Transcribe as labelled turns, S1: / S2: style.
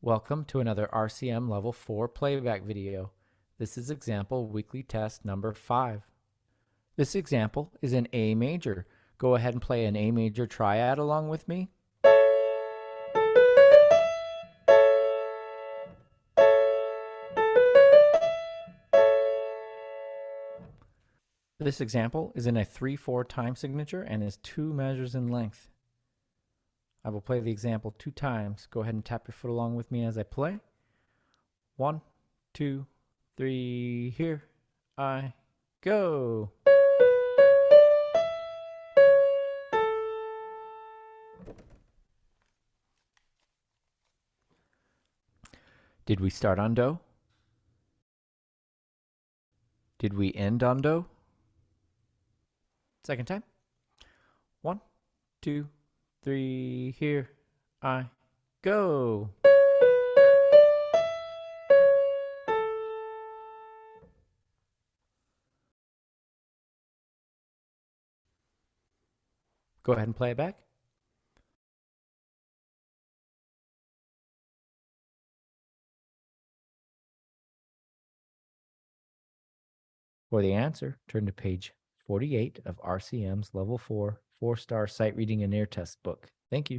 S1: Welcome to another RCM Level 4 playback video. This is example weekly test number 5. This example is in A major. Go ahead and play an A major triad along with me. This example is in a 3/4 time signature and is 2 measures in length. I will play the example 2 times. Go ahead and tap your foot along with me as I play. 1, 2, 3, here I go. Did we start on Do? Did we end on Do? Second time. 1, 2, 3, here I go. Go ahead and play it back. For the answer, turn to page 48 of RCM's Level 4 4-star Sight Reading and Ear Test book. Thank you.